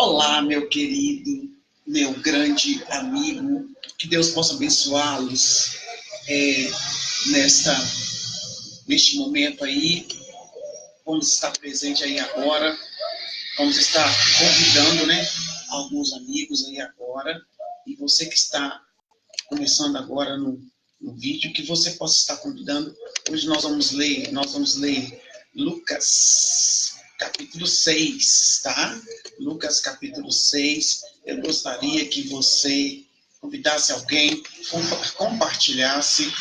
Olá, meu querido, meu grande amigo, que Deus possa abençoá-los neste momento aí. Vamos estar presente aí agora, vamos estar convidando, alguns amigos aí agora, e você que está começando agora no vídeo, que você possa estar convidando. Hoje nós vamos ler Lucas capítulo 6, tá? Lucas capítulo 6. Eu gostaria que você convidasse alguém, compartilhasse,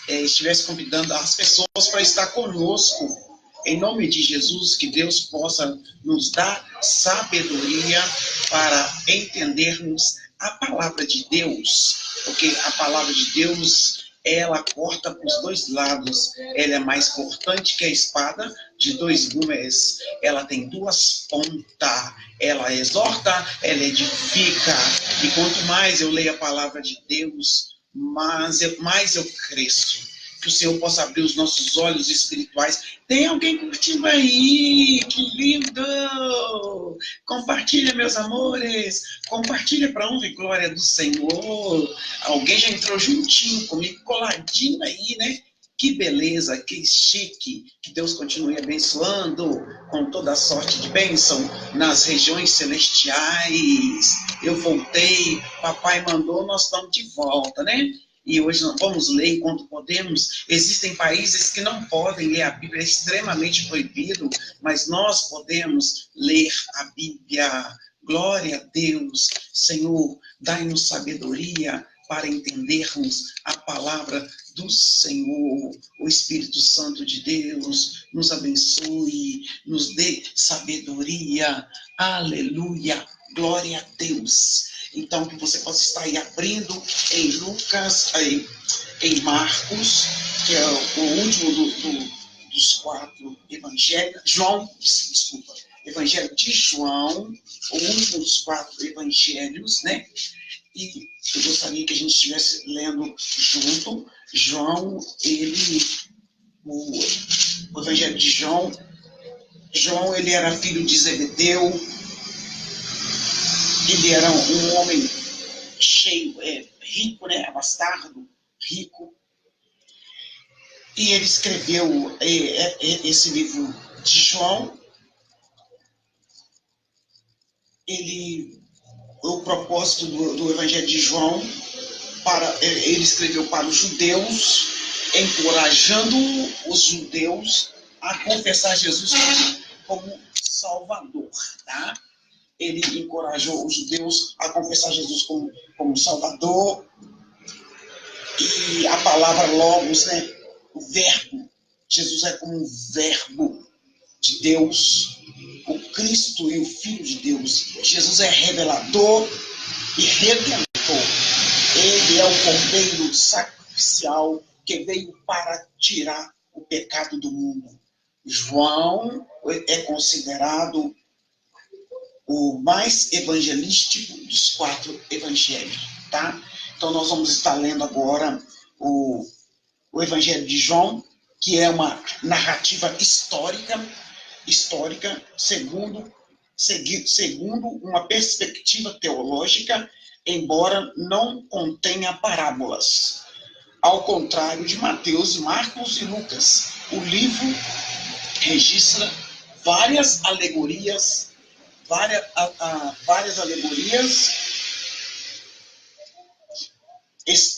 estivesse convidando as pessoas para estar conosco. Em nome de Jesus, que Deus possa nos dar sabedoria para entendermos a palavra de Deus, porque a palavra de Deus, ela corta para os dois lados. Ela é mais cortante que a espada de dois gumes. Ela tem duas pontas. Ela exorta, ela edifica. E quanto mais eu leio a palavra de Deus, mais eu cresço. Que o Senhor possa abrir os nossos olhos espirituais. Tem alguém curtindo aí? Que lindo! Compartilha, meus amores. Compartilha para honra e glória do Senhor. Alguém já entrou juntinho comigo, coladinho aí, né? Que beleza, que chique. Que Deus continue abençoando com toda a sorte de bênção nas regiões celestiais. Eu voltei, papai mandou, nós estamos de volta, né? E hoje nós vamos ler enquanto podemos. Existem países que não podem ler a Bíblia, é extremamente proibido, mas nós podemos ler a Bíblia. Glória a Deus. Senhor, dai-nos sabedoria para entendermos a palavra do Senhor. O Espírito Santo de Deus nos abençoe, nos dê sabedoria. Aleluia. Glória a Deus. Então, que você possa estar aí abrindo em Lucas, em Marcos, que é o último dos quatro evangelhos. Evangelho de João, o último dos quatro evangelhos, né? E eu gostaria que a gente estivesse lendo junto. João, o evangelho de João, ele era filho de Zebedeu. Ele era um homem cheio, rico, né? Bastardo, rico. E ele escreveu esse livro de João. O propósito do Evangelho de João, ele escreveu para os judeus, encorajando os judeus a confessar Jesus como Salvador, tá? Ele encorajou os judeus a confessar Jesus como Salvador. E a palavra logos, né? O verbo. Jesus é como um verbo de Deus, o Cristo e o Filho de Deus. Jesus é revelador e redentor. Ele é o cordeiro sacrificial que veio para tirar o pecado do mundo. João é considerado o mais evangelístico dos quatro evangelhos, tá? Então nós vamos estar lendo agora o Evangelho de João, que é uma narrativa histórica, segundo uma perspectiva teológica, embora não contenha parábolas. Ao contrário de Mateus, Marcos e Lucas, o livro registra várias alegorias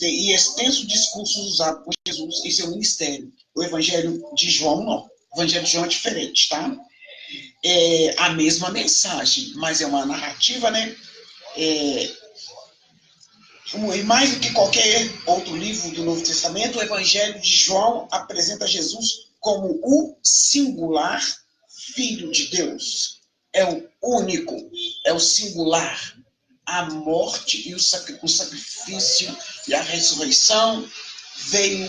e extenso discurso usado por Jesus em seu ministério. O Evangelho de João não. O Evangelho de João é diferente, tá? É a mesma mensagem, mas é uma narrativa, né? E mais do que qualquer outro livro do Novo Testamento, o Evangelho de João apresenta Jesus como o singular Filho de Deus. É o único, é o singular. A morte e o sacrifício e a ressurreição veio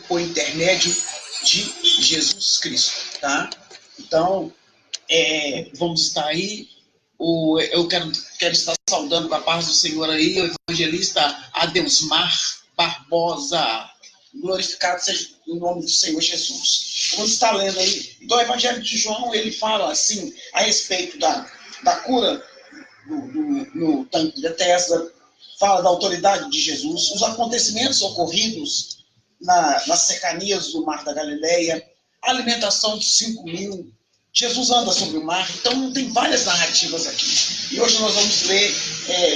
por intermédio de Jesus Cristo, tá? Então, vamos estar aí. Eu quero estar saudando com a paz do Senhor aí, o evangelista Adelsmar Barbosa. Glorificado seja o nome do Senhor Jesus. Vamos estar lendo aí. Então, o Evangelho de João, ele fala assim, a respeito da cura no tanque de Bethesda, fala da autoridade de Jesus, os acontecimentos ocorridos nas cercanias do Mar da Galileia, a alimentação de 5.000, Jesus anda sobre o mar. Então tem várias narrativas aqui. E hoje nós vamos ler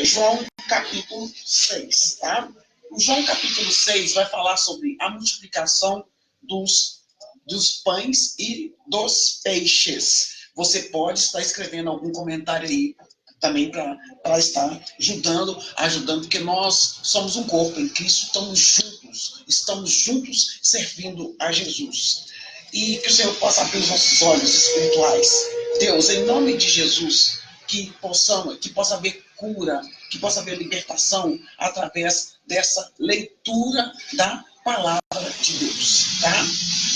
João capítulo 6, tá? O João capítulo 6 vai falar sobre a multiplicação dos pães e dos peixes. Você pode estar escrevendo algum comentário aí também para estar ajudando, porque nós somos um corpo em Cristo, estamos juntos servindo a Jesus. E que o Senhor possa abrir os nossos olhos espirituais. Deus, em nome de Jesus, que possa haver cura, que possa haver libertação através dessa leitura da palavra de Deus, tá?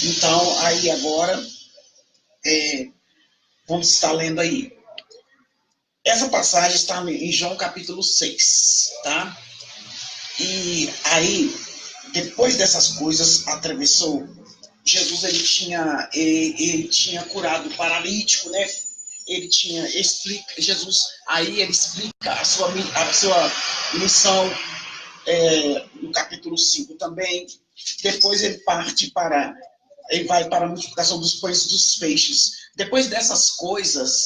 Então, aí agora, vamos estar lendo aí. Essa passagem está em João capítulo 6, tá? E aí, depois dessas coisas, atravessou, Jesus, ele tinha curado o paralítico, né? Jesus, aí ele explica a sua missão, no capítulo 5 também. Depois ele vai para a multiplicação dos pães e dos peixes. Depois dessas coisas,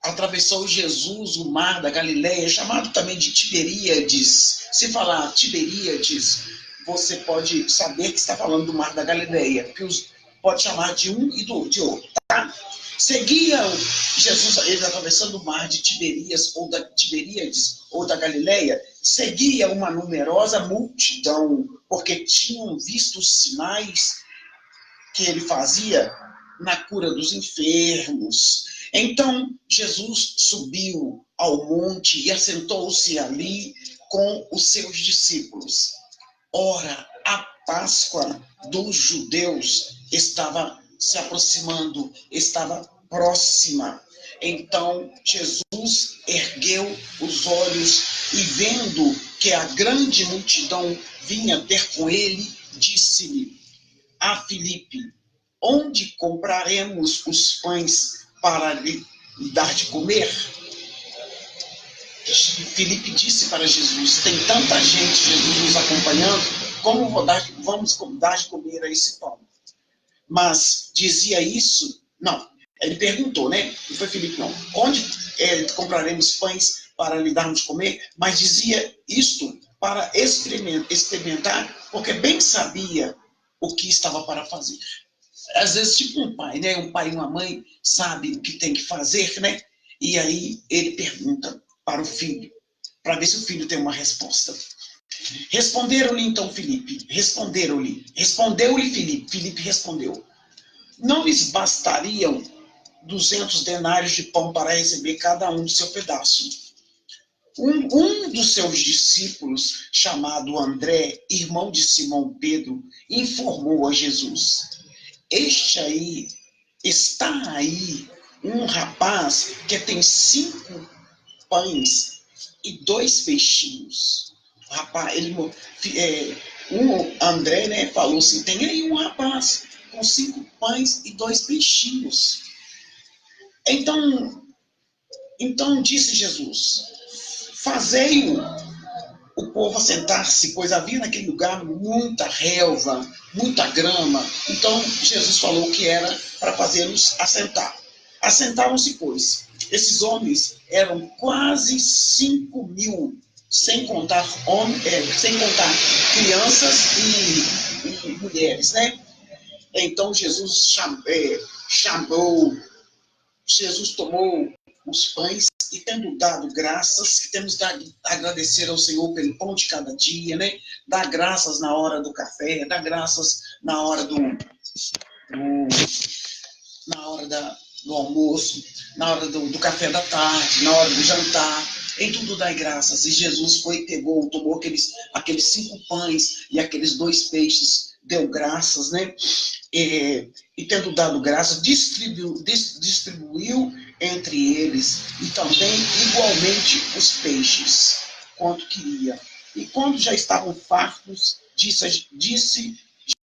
atravessou Jesus o mar da Galileia, chamado também de Tiberíades. Se falar Tiberíades, você pode saber que está falando do mar da Galileia, que pode chamar de um e de outro, tá? Seguia Jesus, ele atravessando o mar de Tiberíades ou da Galileia, seguia uma numerosa multidão, porque tinham visto os sinais que ele fazia na cura dos enfermos. Então, Jesus subiu ao monte e assentou-se ali com os seus discípulos. Ora, a Páscoa dos judeus estava se aproximando, estava próxima. Então, Jesus ergueu os olhos e, vendo que a grande multidão vinha ter com ele, disse-lhe a Filipe: onde compraremos os pães para lhe dar de comer? Filipe disse para Jesus: tem tanta gente, Jesus, nos acompanhando, como vamos dar de comer a esse pão? Mas dizia isso? Não. Ele perguntou, né? Não foi Filipe, não. Onde compraremos pães para lhe darmos de comer? Mas dizia isto para experimentar, porque bem sabia o que estava para fazer. Às vezes, tipo um pai, né? Um pai e uma mãe sabem o que tem que fazer, né? E aí ele pergunta para o filho, para ver se o filho tem uma resposta. Responderam-lhe então Filipe, respondeu-lhe Filipe respondeu: não lhes bastariam 200 denários de pão para receber cada um do seu pedaço? Um dos seus discípulos, chamado André, irmão de Simão Pedro, informou a Jesus: está aí um rapaz que tem 5 pães e 2 peixinhos. O rapaz, André, né, falou assim: tem aí um rapaz com 5 pães e 2 peixinhos. Então disse Jesus: fazei-o o povo assentar-se, pois havia naquele lugar muita relva, muita grama. Então Jesus falou que era para fazê-los assentar. Assentaram-se, pois. Esses homens eram quase 5.000, sem contar crianças e mulheres, né? Então Jesus tomou os pães e, tendo dado graças, que temos de agradecer ao Senhor pelo pão de cada dia, né? Dar graças na hora do café, dar graças na hora do almoço, na hora do café da tarde, na hora do jantar. Em tudo dai graças. E Jesus tomou aqueles 5 pães e aqueles 2 peixes, deu graças, né? E tendo dado graças, distribuiu entre eles, e também igualmente os peixes, quanto queria. E quando já estavam fartos, disse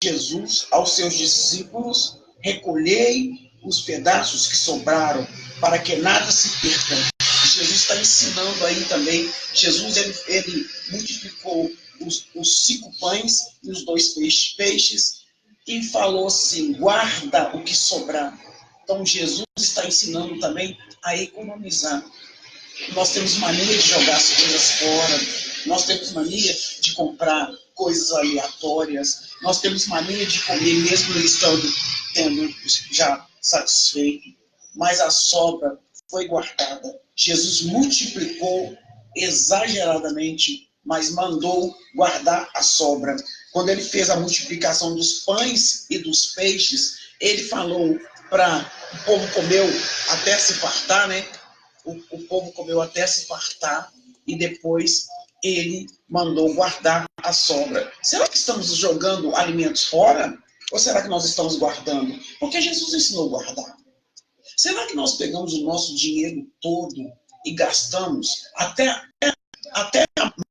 Jesus aos seus discípulos: recolhei os pedaços que sobraram, para que nada se perca. Jesus está ensinando aí também. Jesus, ele multiplicou os 5 pães e os 2 peixes e falou assim, guarda o que sobrar. Então, Jesus está ensinando também a economizar. Nós temos mania de jogar as coisas fora, nós temos mania de comprar coisas aleatórias, nós temos mania de comer mesmo tendo já satisfeito, mas a sobra foi guardada. Jesus multiplicou exageradamente, mas mandou guardar a sobra. Quando ele fez a multiplicação dos pães e dos peixes, ele falou para o povo comeu até se fartar, né? O povo comeu até se fartar e depois ele mandou guardar a sobra. Será que estamos jogando alimentos fora? Ou será que nós estamos guardando? Porque Jesus ensinou a guardar. Será que nós pegamos o nosso dinheiro todo e gastamos até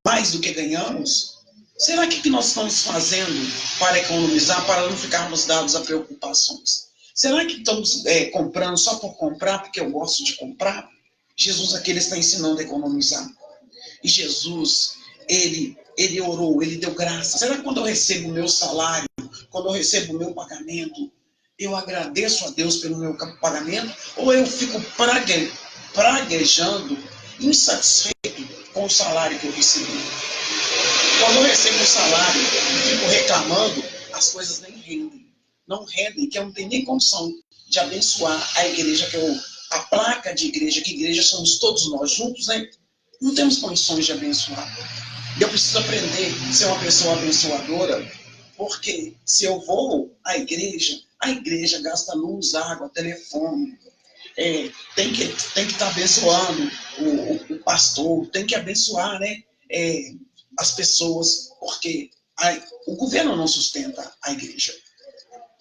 mais do que ganhamos? Será que nós estamos fazendo para economizar, para não ficarmos dados a preocupações? Será que estamos comprando só por comprar, porque eu gosto de comprar? Jesus aqui ele está ensinando a economizar. E Jesus, ele orou, ele deu graça. Será que quando eu recebo o meu salário, quando eu recebo o meu pagamento, eu agradeço a Deus pelo meu pagamento? Ou eu fico praguejando, insatisfeito com o salário que eu recebi? Quando eu recebo um salário e fico reclamando, as coisas nem rendem. Não rendem, que eu não tenho nem condição de abençoar a igreja, a placa de igreja, que igreja somos todos nós juntos, né? Não temos condições de abençoar. Eu preciso aprender a ser uma pessoa abençoadora, porque se eu vou à a igreja gasta luz, água, telefone, tem que estar abençoando o pastor, tem que abençoar, né, as pessoas, porque o governo não sustenta a igreja.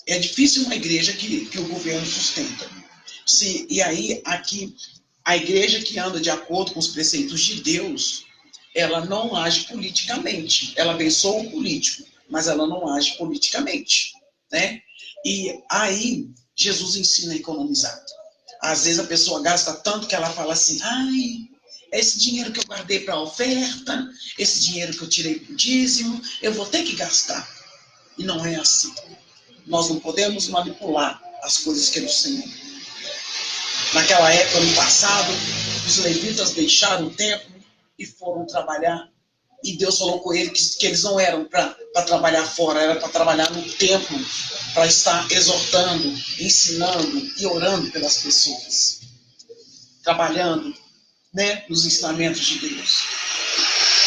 É difícil uma igreja que o governo sustenta. E aí, aqui, a igreja que anda de acordo com os preceitos de Deus, ela não age politicamente. Ela abençoa o político, mas ela não age politicamente, né? E aí, Jesus ensina a economizar. Às vezes a pessoa gasta tanto que ela fala assim, ai, esse dinheiro que eu guardei para a oferta, esse dinheiro que eu tirei para o dízimo, eu vou ter que gastar. E não é assim. Nós não podemos manipular as coisas que é do Senhor. Naquela época, no passado, os levitas deixaram o templo e foram trabalhar. E Deus falou com eles que eles não eram para trabalhar fora, era para trabalhar no templo, para estar exortando, ensinando e orando pelas pessoas. Trabalhando, né, nos ensinamentos de Deus.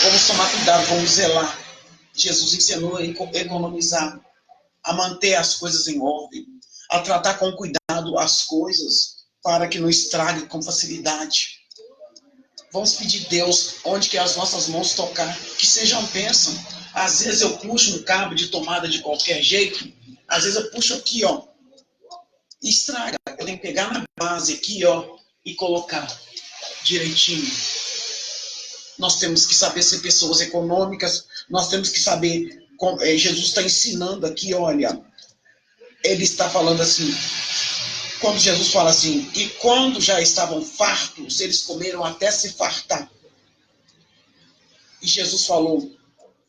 Vamos tomar cuidado, vamos zelar. Jesus ensinou a economizar, a manter as coisas em ordem, a tratar com cuidado as coisas, para que não estrague com facilidade. Vamos pedir a Deus, onde que as nossas mãos tocar, que sejam bênção. Às vezes eu puxo um cabo de tomada de qualquer jeito, às vezes eu puxo aqui, ó, e estraga. Eu tenho que pegar na base aqui, ó, e colocar direitinho. Nós temos que saber ser pessoas econômicas, nós temos que saber, Jesus está ensinando aqui, olha, ele está falando assim, quando Jesus fala assim, e quando já estavam fartos, eles comeram até se fartar. E Jesus falou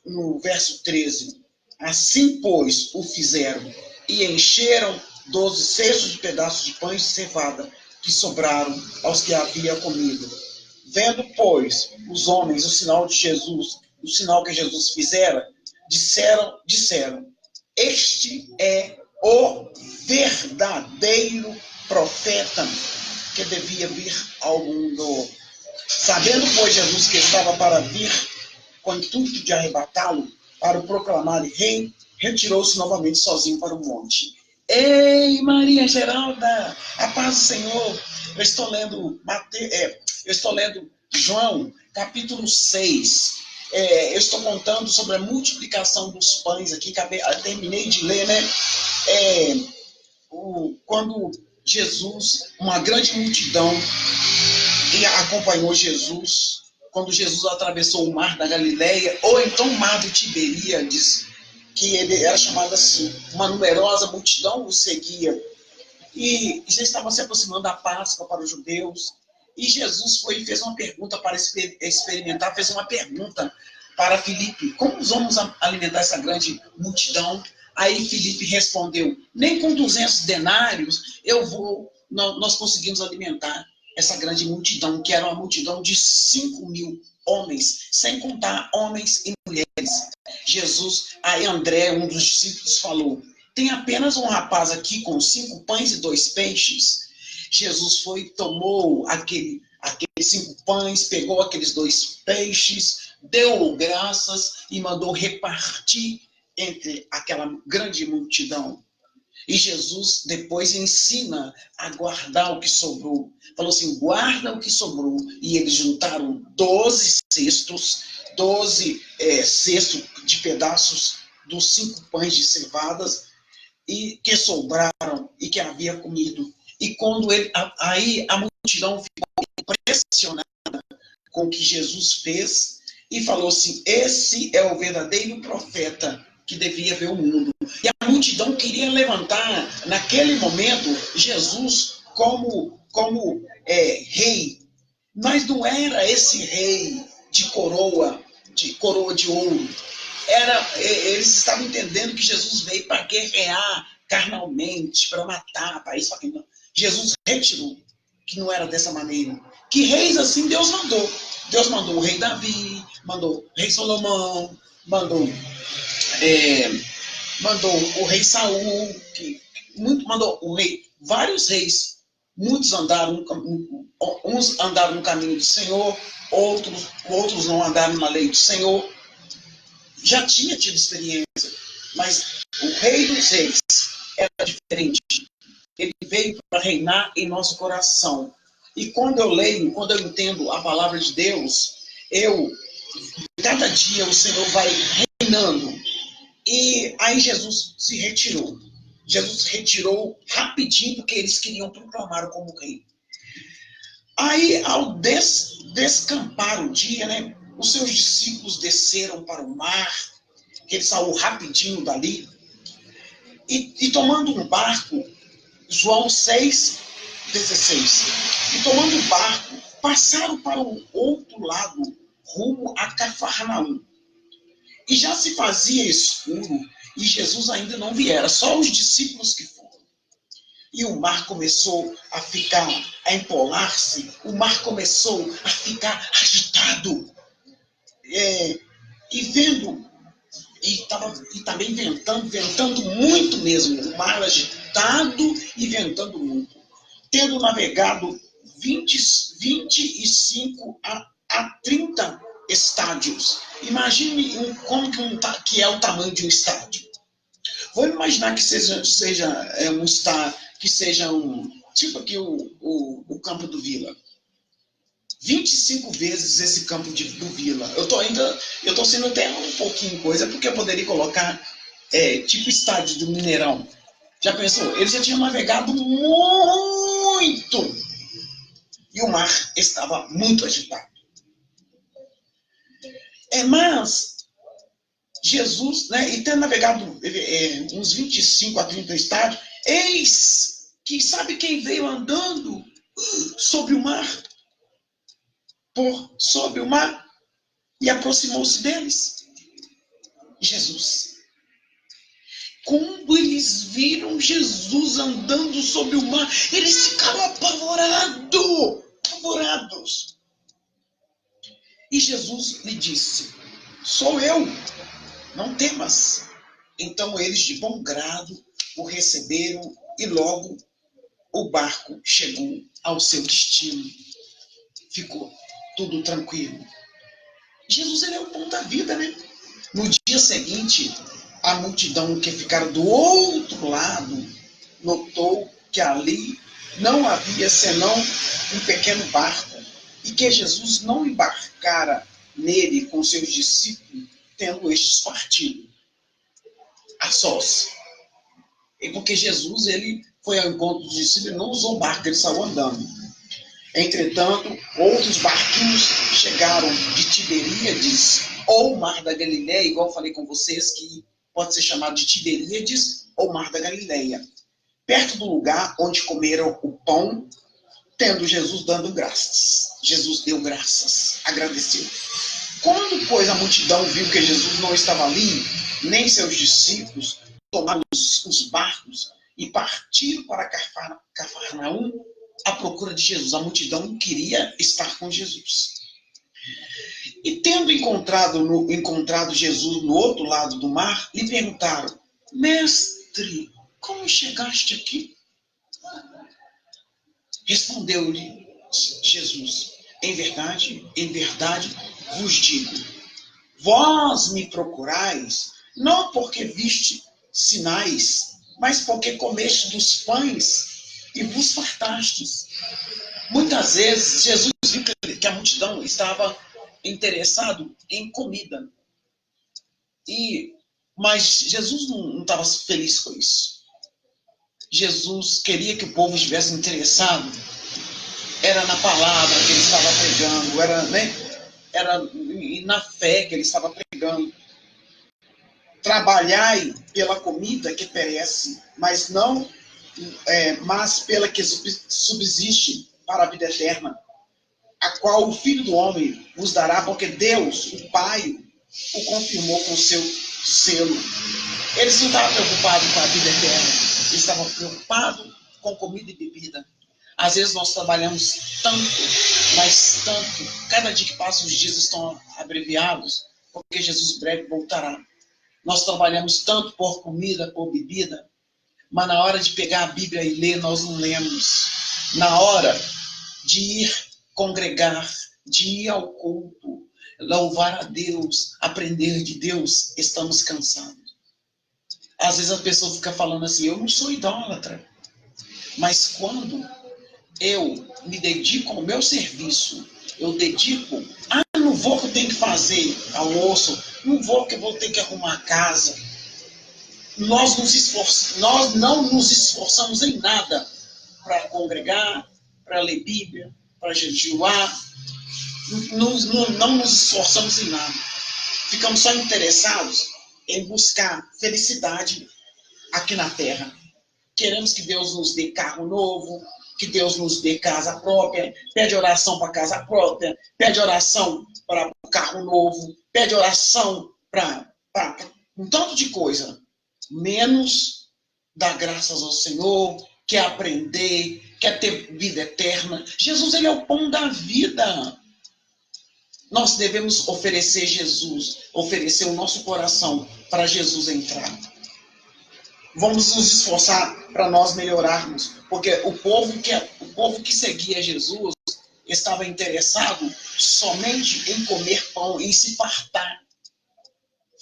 no verso 13, assim, pois, o fizeram, e encheram 12 cestos de pedaços de pães de cevada, que sobraram aos que havia comido. Vendo, pois, os homens o sinal de Jesus, o sinal que Jesus fizera, disseram, este é o verdadeiro profeta que devia vir ao mundo. Sabendo, pois, Jesus que estava para vir, com o intuito de arrebatá-lo, para o proclamar rei, retirou-se novamente sozinho para o monte. Ei, Maria Geralda, a paz do Senhor. Eu estou lendo João, capítulo 6. Eu estou contando sobre a multiplicação dos pães aqui, terminei de ler, né? Quando Jesus, uma grande multidão, acompanhou Jesus, quando Jesus atravessou o mar da Galileia, ou então o mar do Tiberíades, que ele era chamado assim, uma numerosa multidão o seguia, e já estava se aproximando da Páscoa para os judeus, E Jesus foi e fez uma pergunta para experimentar, fez uma pergunta para Filipe: como vamos alimentar essa grande multidão? Aí Filipe respondeu: nem com 200 denários nós conseguimos alimentar essa grande multidão, que era uma multidão de 5.000 homens, sem contar homens e mulheres. Jesus, aí André, um dos discípulos, falou: tem apenas um rapaz aqui com 5 pães e 2 peixes. Jesus foi, tomou aqueles 5 pães, pegou aqueles 2 peixes, deu graças e mandou repartir entre aquela grande multidão. E Jesus depois ensina a guardar o que sobrou. Falou assim: guarda o que sobrou. E eles juntaram 12 cestos, 12 cestos de pedaços dos 5 pães de cevadas, e que sobraram e que havia comido. E quando aí a multidão ficou impressionada com o que Jesus fez e falou assim: esse é o verdadeiro profeta que devia ver o mundo. E a multidão queria levantar, naquele momento, Jesus como rei. Mas não era esse rei de coroa de ouro. Eles estavam entendendo que Jesus veio para guerrear carnalmente, para matar, para isso, para aquilo. Jesus retirou, que não era dessa maneira. Que reis assim Deus mandou. Deus mandou o rei Davi, mandou o rei Salomão, mandou o rei Saul, mandou o rei, vários reis. Muitos uns andaram no caminho do Senhor, outros não andaram na lei do Senhor. Já tinha tido experiência, mas o rei dos reis era diferente. Ele veio para reinar em nosso coração. E quando eu entendo a palavra de Deus, cada dia o Senhor vai reinando. E aí Jesus se retirou. Jesus se retirou rapidinho, porque eles queriam proclamar como rei. Aí, ao descampar o dia, né, os seus discípulos desceram para o mar, que ele saiu rapidinho dali, e tomando um barco, João 6,16, e tomando um barco, passaram para o outro lado, rumo a Cafarnaum. E já se fazia escuro, e Jesus ainda não viera, só os discípulos que foram. E o mar começou a empolar-se, o mar começou a ficar agitado. E também ventando muito mesmo, o mar agitado e ventando muito. Tendo navegado 25 a 30 estádios. Imagine como que é o tamanho de um estádio. Vamos imaginar que seja um estádio, que seja tipo aqui o campo do Vila. 25 vezes esse campo do Vila. Eu tô sendo até um pouquinho coisa, porque eu poderia colocar tipo estádio do Mineirão. Já pensou? Eles já tinham navegado muito. E o mar estava muito agitado. Mas Jesus, né, e tendo navegado uns 25 a 30 estádios, eis que sabe quem veio andando sobre o mar? Sobre o mar, e aproximou-se deles. Jesus. Quando eles viram Jesus andando sobre o mar, eles ficaram apavorados. E Jesus lhe disse: sou eu, não temas. Então eles de bom grado o receberam e logo o barco chegou ao seu destino. Ficou tudo tranquilo. Jesus, ele é o pão da vida, né? No dia seguinte, a multidão que ficara do outro lado notou que ali não havia senão um pequeno barco e que Jesus não embarcara nele com seus discípulos, tendo estes partido a sós. E porque Jesus, ele foi ao encontro dos discípulos e não usou barco, ele saiu andando. Entretanto, outros barquinhos chegaram de Tiberíades, ou Mar da Galileia, igual eu falei com vocês, que pode ser chamado de Tiberíades ou Mar da Galileia, perto do lugar onde comeram o pão tendo Jesus dando graças. Jesus deu graças, agradeceu. Quando, pois, a multidão viu que Jesus não estava ali, nem seus discípulos, tomaram os barcos e partiram para Cafarnaum à procura de Jesus. A multidão queria estar com Jesus. E tendo encontrado Jesus no outro lado do mar, lhe perguntaram: Mestre, como chegaste aqui? Respondeu-lhe Jesus: em verdade, vos digo, vós me procurais, não porque viste sinais, mas porque comeste dos pães e vos fartastes. Muitas vezes, Jesus viu que a multidão estava interessado em comida. Mas Jesus não estava feliz com isso. Jesus queria que o povo estivesse interessado. Era na palavra que ele estava pregando, era na fé que ele estava pregando. Trabalhai pela comida que perece, mas pela que subsiste para a vida eterna, a qual o Filho do Homem vos dará, porque Deus, o Pai, o confirmou com o seu selo. Eles não estavam preocupados com a vida eterna, eles estavam preocupados com comida e bebida. Às vezes nós trabalhamos tanto, mas tanto, cada dia que passa os dias estão abreviados, porque Jesus breve voltará. Nós trabalhamos tanto por comida, por bebida, mas na hora de pegar a Bíblia e ler, nós não lemos. Na hora de ir congregar, de ir ao culto, louvar a Deus, aprender de Deus, estamos cansados. Às vezes a pessoa fica falando assim: eu não sou idólatra, mas quando eu me dedico ao meu serviço, eu dedico, não vou que eu tenho que fazer almoço, não vou que eu vou ter que arrumar a casa. Nós não nos esforçamos em nada para congregar, para ler Bíblia, para jejuar. Não nos esforçamos em nada. Ficamos só interessados em buscar felicidade aqui na terra. Queremos que Deus nos dê carro novo, que Deus nos dê casa própria, pede oração para casa própria, pede oração para o carro novo, pede oração para um tanto de coisa, menos dar graças ao Senhor, quer aprender, quer ter vida eterna. Jesus, ele é o pão da vida. Nós devemos oferecer oferecer o nosso coração para Jesus entrar. Vamos nos esforçar para nós melhorarmos, porque o povo que seguia Jesus estava interessado somente em comer pão, em se fartar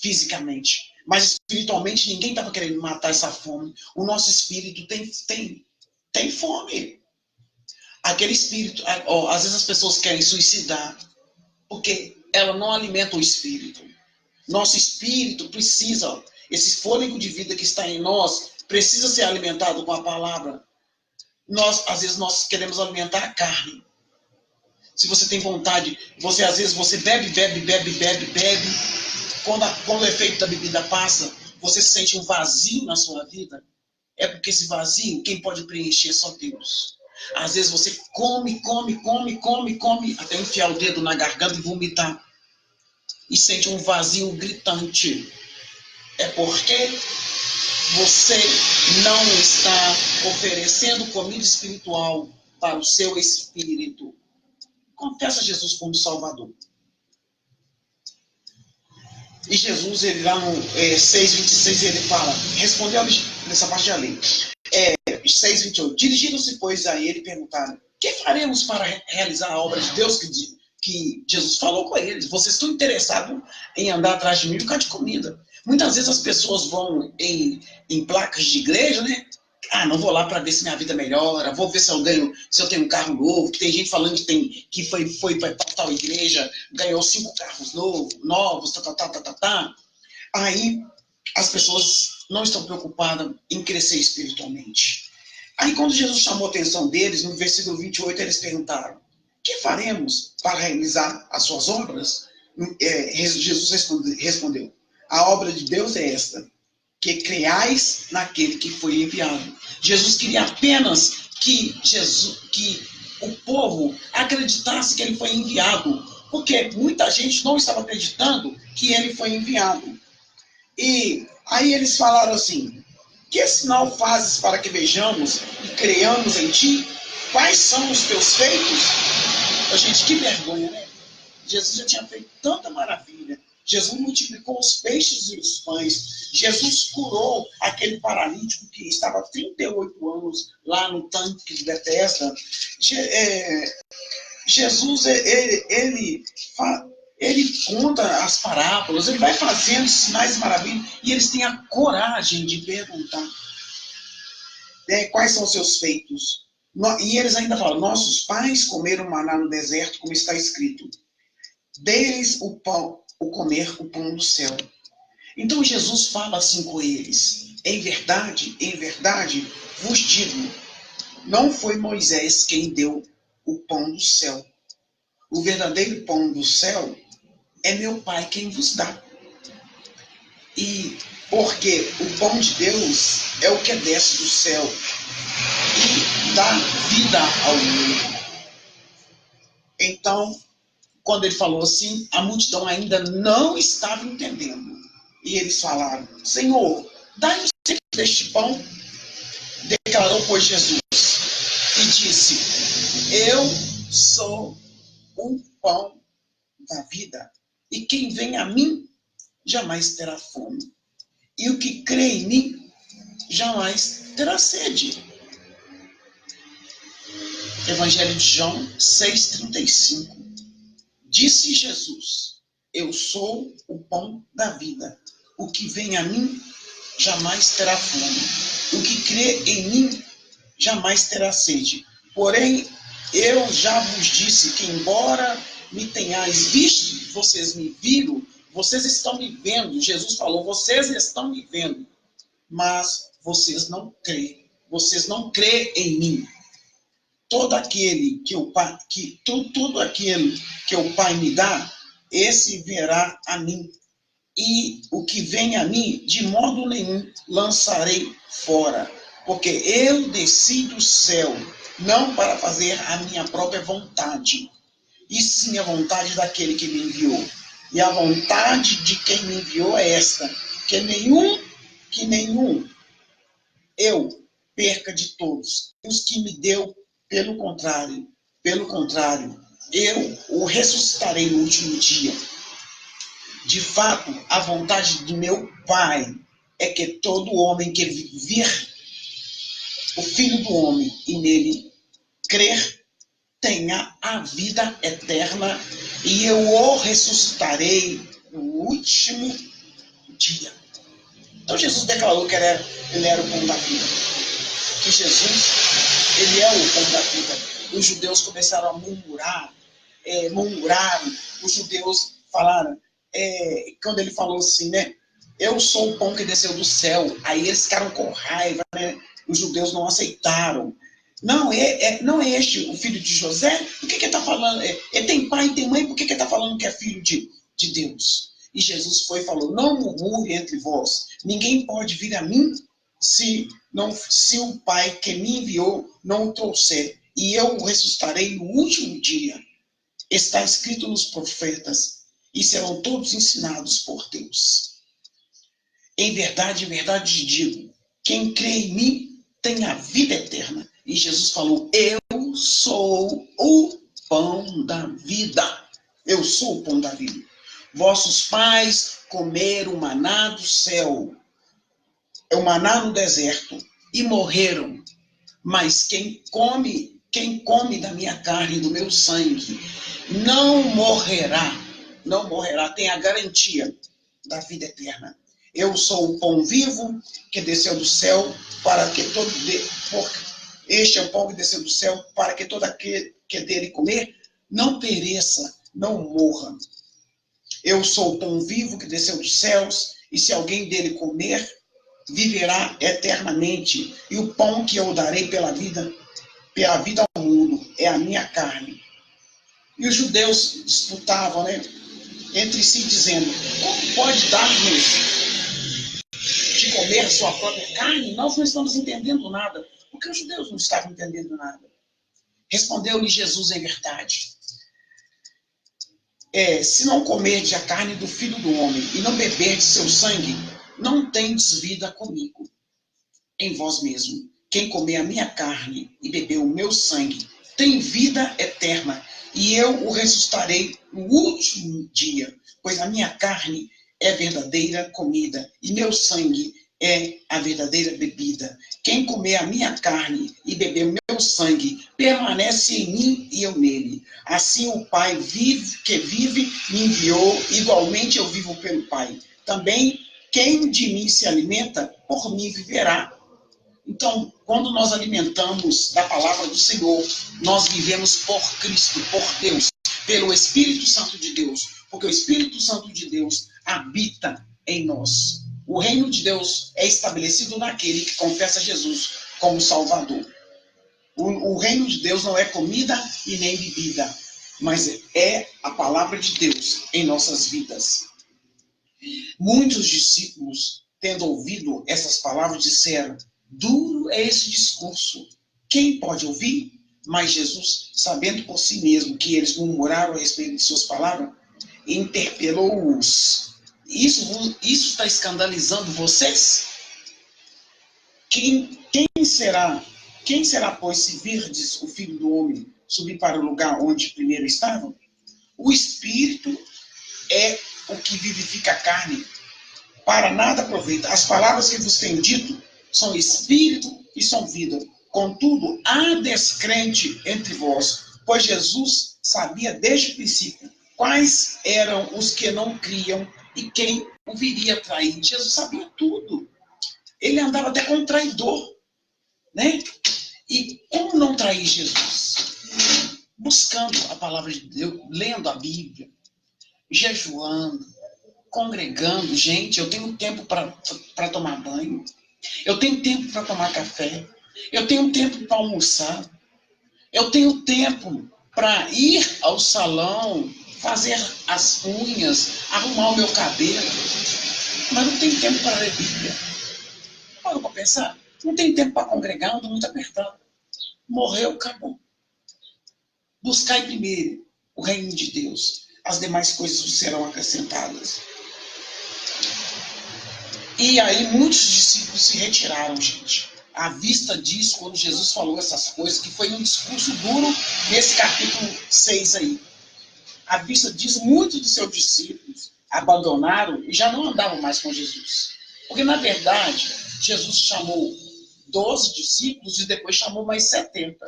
fisicamente. Mas espiritualmente ninguém estava querendo matar essa fome. O nosso espírito tem fome. Aquele espírito, às vezes as pessoas querem suicidar, porque ela não alimenta o espírito. Nosso espírito precisa, esse fôlego de vida que está em nós, precisa ser alimentado com a palavra. Às vezes nós queremos alimentar a carne. Se você tem vontade, às vezes você bebe. Quando o efeito da bebida passa, você sente um vazio na sua vida. É porque esse vazio, quem pode preencher é só Deus. Às vezes você come, até enfiar o dedo na garganta e vomitar. E sente um vazio gritante. É porque você não está oferecendo comida espiritual para o seu espírito. Confessa Jesus como Salvador. E Jesus, ele lá no 6,26, ele fala, respondeu nessa parte da lei. 6,28, dirigiram-se, pois, a ele e perguntaram: que faremos para realizar a obra de Deus que Jesus falou com eles? Vocês estão interessados em andar atrás de mim por causa de comida. Muitas vezes as pessoas vão em placas de igreja, né? Não vou lá para ver se minha vida melhora, vou ver se eu tenho um carro novo, que tem gente falando que foi para tal igreja, ganhou 5 carros novos, Aí as pessoas não estão preocupadas em crescer espiritualmente. Aí quando Jesus chamou a atenção deles, no versículo 28, eles perguntaram: que faremos para realizar as suas obras? Jesus respondeu: a obra de Deus é esta, que creais naquele que foi enviado. Jesus queria apenas que o povo acreditasse que ele foi enviado, porque muita gente não estava acreditando que ele foi enviado. E aí eles falaram assim: que sinal fazes para que vejamos e creiamos em ti? Quais são os teus feitos? Oh, gente, que vergonha, né? Jesus já tinha feito tanta maravilha. Jesus multiplicou os peixes e os pães. Jesus curou aquele paralítico que estava há 38 anos lá no tanque de Betesda. Jesus, ele conta as parábolas, ele vai fazendo sinais e maravilhas, e eles têm a coragem de perguntar quais são os seus feitos. E eles ainda falam: nossos pais comeram maná no deserto, como está escrito. Deles o comer o pão do céu. Então Jesus fala assim com eles: em verdade, vos digo, não foi Moisés quem deu o pão do céu. O verdadeiro pão do céu é meu Pai quem vos dá. E porque o pão de Deus é o que desce do céu e dá vida ao mundo. Então, quando ele falou assim, a multidão ainda não estava entendendo. E eles falaram: Senhor, dá-nos deste pão. Declarou, pois, Jesus, e disse: eu sou o pão da vida, e quem vem a mim jamais terá fome, e o que crê em mim jamais terá sede. Evangelho de João 6,35. Disse Jesus: eu sou o pão da vida, o que vem a mim jamais terá fome, o que crê em mim jamais terá sede. Porém, eu já vos disse que, embora me tenhais visto, vocês me viram, vocês estão me vendo. Jesus falou: vocês estão me vendo, mas vocês não creem. Vocês não creem em mim. Todo aquele que o Pai, tudo aquele que o Pai me dá, esse verá a mim. E o que vem a mim, de modo nenhum lançarei fora. Porque eu desci do céu, não para fazer a minha própria vontade, e sim a vontade daquele que me enviou. E a vontade de quem me enviou é esta: que nenhum eu perca de todos. Os que me deu, pelo contrário, eu o ressuscitarei no último dia. De fato, a vontade de meu Pai é que todo homem que vir o Filho do Homem e nele crer tenha a vida eterna, e eu o ressuscitarei no último dia. Então Jesus declarou que ele era o pão da vida. Que Jesus, ele é o pão da vida. Os judeus começaram a murmuraram. Os judeus falaram, quando ele falou assim, né? Eu sou o pão que desceu do céu. Aí eles ficaram com raiva, né? Os judeus não aceitaram. Não é este o filho de José? Por que ele está falando? Ele tem pai e tem mãe, por que ele está falando que é filho de Deus? E Jesus foi e falou: não murmure entre vós. Ninguém pode vir a mim se o Pai que me enviou não o trouxer. E eu o ressuscitarei no último dia. Está escrito nos profetas, e serão todos ensinados por Deus. Em verdade digo, quem crê em mim tem a vida eterna. E Jesus falou: eu sou o pão da vida. Eu sou o pão da vida. Vossos pais comeram o maná do céu, o maná no deserto, e morreram. Mas quem come da minha carne e do meu sangue, não morrerá, tem a garantia da vida eterna. Eu sou o pão vivo que desceu do céu, este é o pão que desceu do céu, para que todo aquele que dele comer não pereça, não morra. Eu sou o pão vivo que desceu dos céus, e se alguém dele comer, viverá eternamente. E o pão que eu darei pela vida ao mundo é a minha carne. E os judeus disputavam, né, entre si, dizendo: como pode dar-nos de comer sua própria carne? Nós não estamos entendendo nada. Porque os judeus não estavam entendendo nada. Respondeu-lhe Jesus em verdade. Se não comerdes a carne do Filho do Homem e não beberdes seu sangue, não tendes vida comigo em vós mesmo. Quem comer a minha carne e beber o meu sangue tem vida eterna, e eu o ressuscitarei no último dia, pois a minha carne é verdadeira comida, e meu sangue é a verdadeira bebida. Quem comer a minha carne e beber o meu sangue, permanece em mim e eu nele. Assim o Pai que vive me enviou, igualmente eu vivo pelo Pai. Também quem de mim se alimenta, por mim viverá. Então, quando nós alimentamos da palavra do Senhor, nós vivemos por Cristo, por Deus, pelo Espírito Santo de Deus, porque o Espírito Santo de Deus habita em nós. O reino de Deus é estabelecido naquele que confessa Jesus como Salvador. O reino de Deus não é comida e nem bebida, mas é a palavra de Deus em nossas vidas. Muitos discípulos, tendo ouvido essas palavras, disseram: duro é esse discurso, quem pode ouvir? Mas Jesus, sabendo por si mesmo que eles murmuraram a respeito de suas palavras, interpelou-os: Isso está escandalizando vocês? Quem será, pois, se virdes o Filho do Homem subir para o lugar onde primeiro estavam? O Espírito é o que vivifica a carne, para nada aproveita. As palavras que vos tenho dito são espírito e são vida. Contudo, há descrente entre vós, pois Jesus sabia desde o princípio quais eram os que não criam e quem o viria a trair. Jesus sabia tudo. Ele andava até com um traidor, né? E como não trair Jesus? Buscando a palavra de Deus, lendo a Bíblia, jejuando, congregando. Gente, eu tenho tempo para tomar banho, eu tenho tempo para tomar café, eu tenho tempo para almoçar, eu tenho tempo para ir ao salão, fazer as unhas, arrumar o meu cabelo, mas não tenho tempo para ler Bíblia. Parou para pensar? Não tenho tempo para congregar, ando muito apertado. Morreu, acabou. Buscai primeiro o reino de Deus, as demais coisas vos serão acrescentadas. E aí muitos discípulos se retiraram, gente. À vista disso, quando Jesus falou essas coisas, que foi um discurso duro nesse capítulo 6 aí. À vista disso, muitos dos seus discípulos abandonaram e já não andavam mais com Jesus. Porque, na verdade, Jesus chamou 12 discípulos e depois chamou mais 70.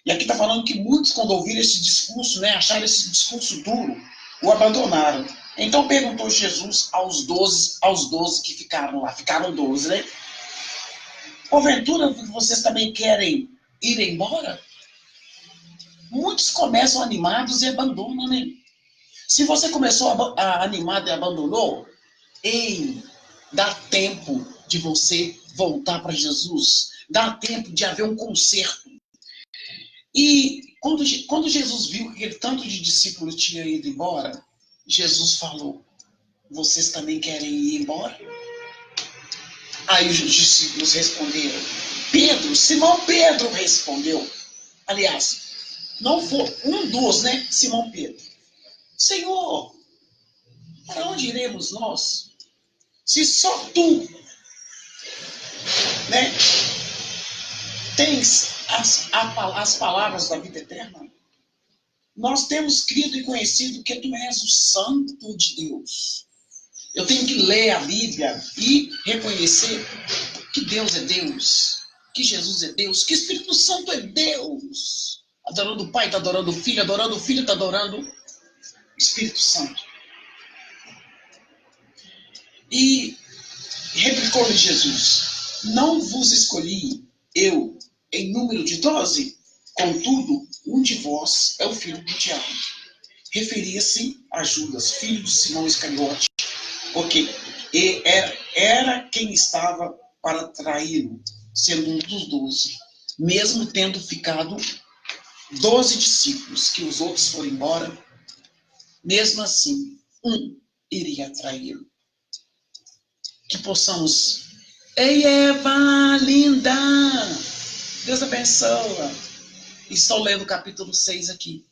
E aqui está falando que muitos, quando ouviram esse discurso, né, acharam esse discurso duro, o abandonaram. Então perguntou Jesus aos 12 que ficaram lá. Ficaram 12, né? Porventura, vocês também querem ir embora? Muitos começam animados e abandonam, né? Se você começou animado e abandonou, dá tempo de você voltar para Jesus. Dá tempo de haver um conserto. E quando Jesus viu que aquele tanto de discípulos tinha ido embora, Jesus falou: vocês também querem ir embora? Aí os discípulos responderam. Simão Pedro respondeu. Aliás, não foi um dos, né? Simão Pedro. Senhor, para onde iremos nós? Se só tu, né, tens as palavras da vida eterna. Nós temos crido e conhecido que tu és o Santo de Deus. Eu tenho que ler a Bíblia e reconhecer que Deus é Deus, que Jesus é Deus, que o Espírito Santo é Deus. Adorando o Pai, está adorando o Filho, está adorando o Espírito Santo. E replicou-lhe Jesus: não vos escolhi eu em número de 12? Contudo, um de vós é o filho do diabo. Referia-se a Judas, filho de Simão Iscariote, porque era quem estava para traí-lo, sendo um dos 12, mesmo tendo ficado 12 discípulos, que os outros foram embora, mesmo assim, um iria traí-lo. Que possamos... Ei, Eva, linda! Deus abençoe. Estou lendo o capítulo 6 aqui.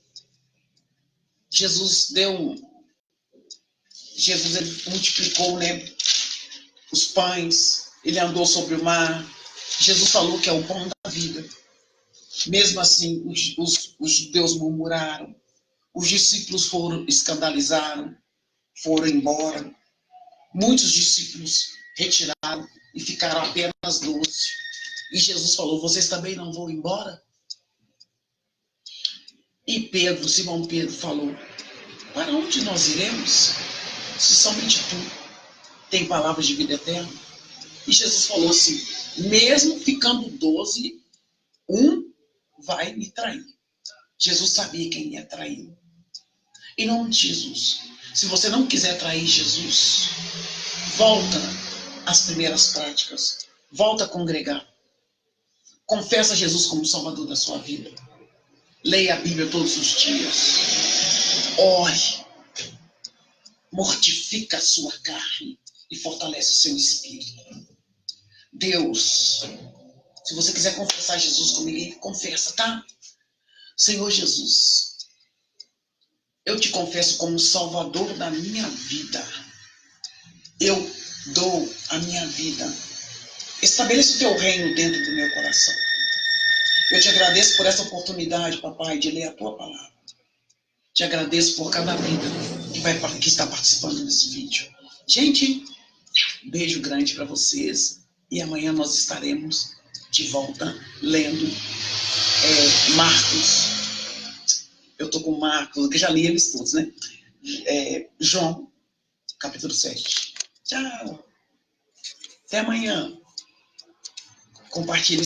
Jesus ele multiplicou, né, os pães, ele andou sobre o mar. Jesus falou que é o pão da vida. Mesmo assim, os judeus murmuraram. Os discípulos escandalizaram, foram embora. Muitos discípulos retiraram e ficaram apenas 12. E Jesus falou, vocês também não vão embora? E Simão Pedro falou, para onde nós iremos? Se somente tu tem palavras de vida eterna. E Jesus falou assim, mesmo ficando 12, um vai me trair. Jesus sabia quem ia trair. Em nome de Jesus, se você não quiser trair Jesus, volta às primeiras práticas. Volta a congregar. Confessa Jesus como Salvador da sua vida. Leia a Bíblia todos os dias. Ore. Mortifica a sua carne e fortalece o seu espírito. Deus, se você quiser confessar Jesus comigo, confessa, tá? Senhor Jesus, eu te confesso como Salvador da minha vida. Eu dou a minha vida. Estabeleça o teu reino dentro do meu coração. Eu te agradeço por essa oportunidade, papai, de ler a tua palavra. Te agradeço por cada vida que está participando desse vídeo. Gente, beijo grande para vocês. E amanhã nós estaremos de volta lendo Marcos. Eu estou com Marcos, que já li eles todos, né? João, capítulo 7. Tchau. Até amanhã. Compartilhe.